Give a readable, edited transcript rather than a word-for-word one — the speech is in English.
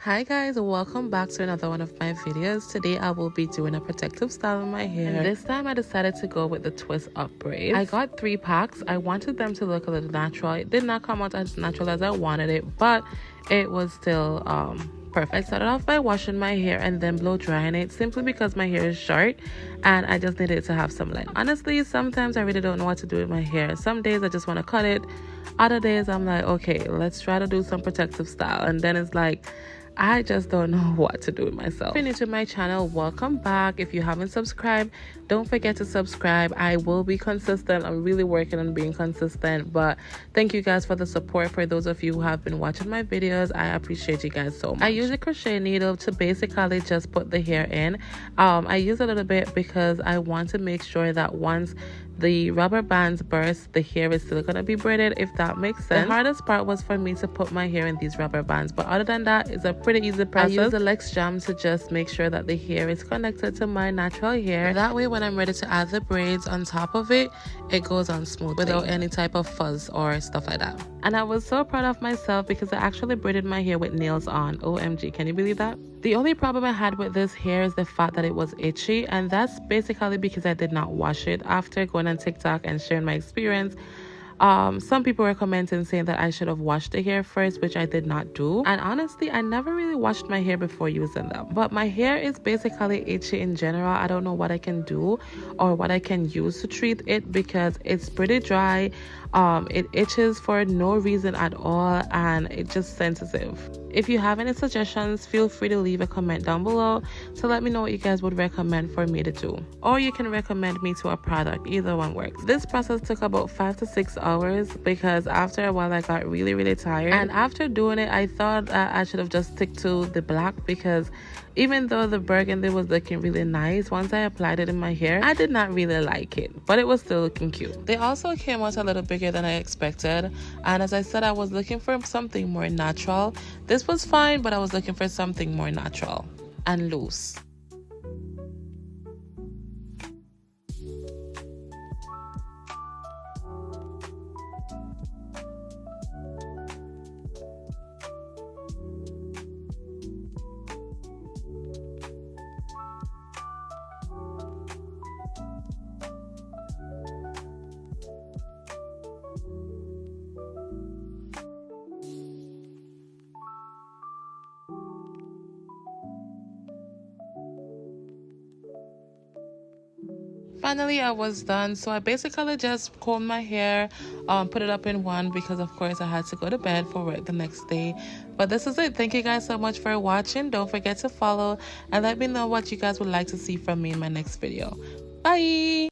Hi guys, welcome back to another one of my videos. Today I will be doing a protective style in my hair, and this time I decided to go with the twist up braids. I got 3 packs. I wanted them to look a little natural. It did not come out as natural as I wanted it, but it was still perfect. I started off by washing my hair and then blow drying it, simply because my hair is short and I just needed to have some length. Honestly, sometimes I really don't know what to do with my hair. Some days I just want to cut it. Other days I'm like, okay, let's try to do some protective style, and then it's like I just don't know what to do with myself. If you're new to my channel, welcome back. If you haven't subscribed, don't forget to subscribe. I will be consistent. I'm really working on being consistent, but thank you guys for the support. For those of you who have been watching my videos, I appreciate you guys so much. I use a crochet needle to basically just put the hair in. I use a little bit because I want to make sure that once the rubber bands burst, the hair is still gonna be braided, if that makes sense. The hardest part was for me to put my hair in these rubber bands, but other than that, it's a pretty easy process. I use the Lex jam to just make sure that the hair is connected to my natural hair. That way, when I'm ready to add the braids on top of it, it goes on smooth without any type of fuzz or stuff like that. And I was so proud of myself because I actually braided my hair with nails on. OMG, can you believe that? The only problem I had with this hair is the fact that it was itchy, and that's basically because I did not wash it. After going on TikTok and sharing my experience, some people were commenting saying that I should have washed the hair first, which I did not do. And honestly, I never really washed my hair before using them. But my hair is basically itchy in general. I don't know what I can do or what I can use to treat it because it's pretty dry. It itches for no reason at all, and it's just sensitive. If you have any suggestions, feel free to leave a comment down below to let me know what you guys would recommend for me to do, or you can recommend me to a product. Either one works. This process took about 5 to 6 hours because after a while I got really tired, and after doing it I thought that I should have just stick to the black, because even though the burgundy was looking really nice, once I applied it in my hair, I did not really like it, but it was still looking cute. They also came out a little bigger than I expected, and as I said, I was looking for something more natural. This was fine, but I was looking for something more natural and loose. Finally, I was done, so I basically just combed my hair, put it up in one because of course I had to go to bed for work the next day. But this is it. Thank you guys so much for watching. Don't forget to follow and let me know what you guys would like to see from me in my next video. Bye.